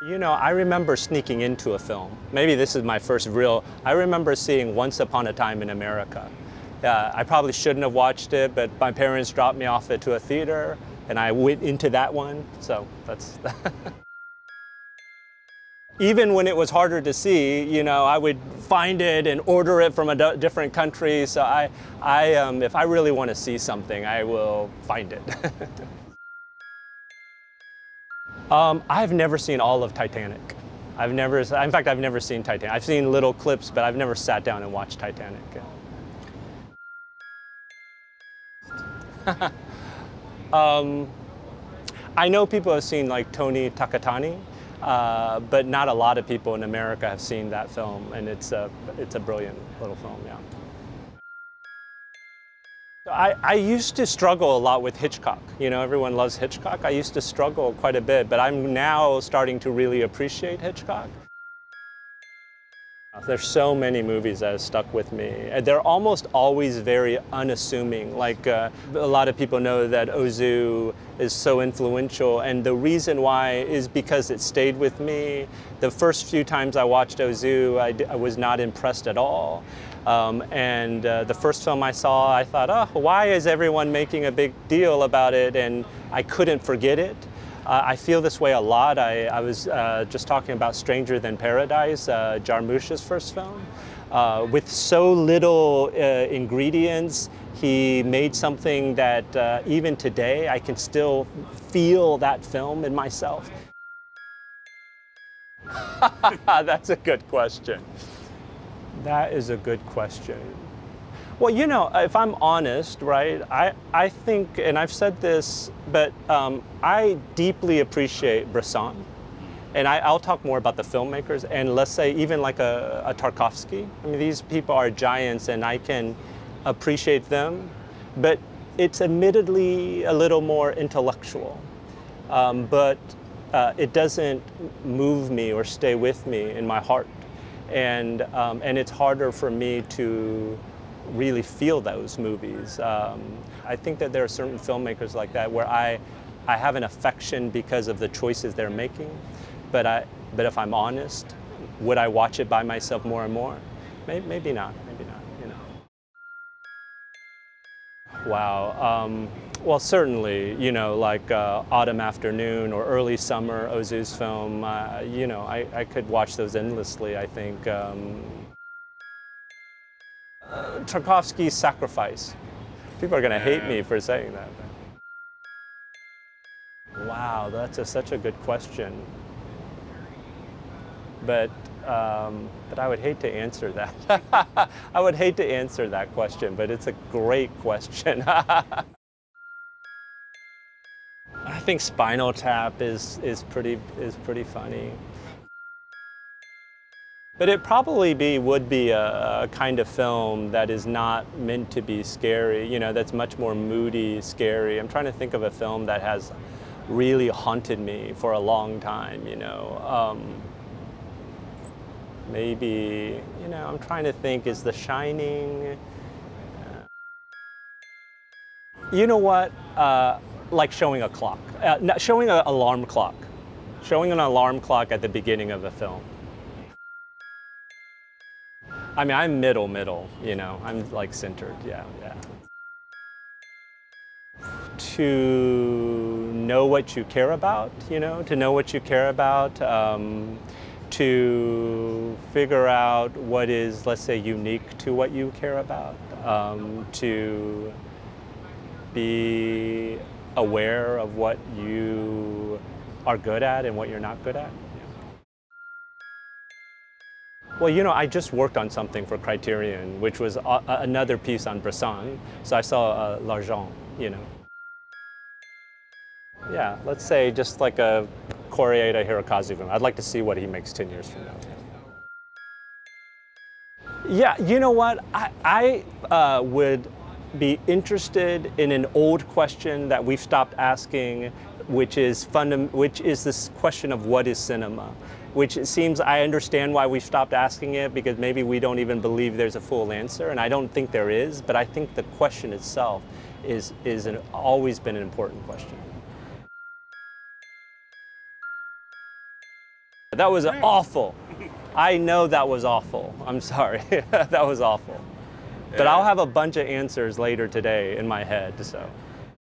You know, I remember sneaking into a film. Maybe this is my first real. I remember seeing Once Upon a Time in America. I probably shouldn't have watched it, but my parents dropped me off to a theater, and I went into that one. So that's. Even when it was harder to see, you know, I would find it and order it from a different country. So if I really want to see something, I will find it. I've never seen all of Titanic. In fact, I've never seen Titanic. I've seen little clips, but I've never sat down and watched Titanic. I know people have seen like Tony Takatani, but not a lot of people in America have seen that film, and it's a brilliant little film, yeah. I used to struggle a lot with Hitchcock. You know, everyone loves Hitchcock. I used to struggle quite a bit, but I'm now starting to really appreciate Hitchcock. There's so many movies that have stuck with me. They're almost always very unassuming. Like a lot of people know that Ozu is so influential, and the reason why is because it stayed with me. The first few times I watched Ozu, I was not impressed at all. The first film I saw, I thought, oh, why is everyone making a big deal about it? And I couldn't forget it. I feel this way a lot. I was just talking about Stranger Than Paradise, Jarmusch's first film. With so little ingredients, he made something that even today I can still feel that film in myself. That's a good question. That is a good question. Well, you know, if I'm honest, right, I think, and I've said this, but I deeply appreciate Bresson. And I'll talk more about the filmmakers, and let's say even like a Tarkovsky. I mean, these people are giants, and I can appreciate them, but it's admittedly a little more intellectual. But it doesn't move me or stay with me in my heart. And it's harder for me to really feel those movies. I think that there are certain filmmakers like that where I have an affection because of the choices they're making, but if I'm honest, would I watch it by myself more and more? Maybe not, you know. Wow. Well, certainly, you know, like Autumn Afternoon or Early Summer, Ozu's film, you know, I could watch those endlessly, I think. Tarkovsky's Sacrifice. People are going to hate me for saying that. Wow, that's such a good question. But I would hate to answer that. I would hate to answer that question, but it's a great question. I think Spinal Tap is pretty funny. But it probably would be a kind of film that is not meant to be scary, you know, that's much more moody, scary. I'm trying to think of a film that has really haunted me for a long time, you know. Maybe, you know, I'm trying to think, is The Shining? You know what? Like showing a clock, showing an alarm clock. Showing an alarm clock at the beginning of a film. I mean, I'm middle, you know, I'm like centered, yeah. To know what you care about, you know, to know what you care about, to figure out what is, let's say, unique to what you care about, to be aware of what you are good at and what you're not good at. Well, you know, I just worked on something for Criterion, which was another piece on Bresson. So I saw L'Argent, you know. Yeah, let's say just like a Koreeda Hirokazu film. I'd like to see what he makes 10 years from now. Yeah, you know what? I would be interested in an old question that we've stopped asking, which is this question of what is cinema? Which it seems, I understand why we've stopped asking it, because maybe we don't even believe there's a full answer, and I don't think there is, but I think the question itself is always been an important question. That was awful. I know that was awful. I'm sorry. That was awful. But I'll have a bunch of answers later today in my head, so.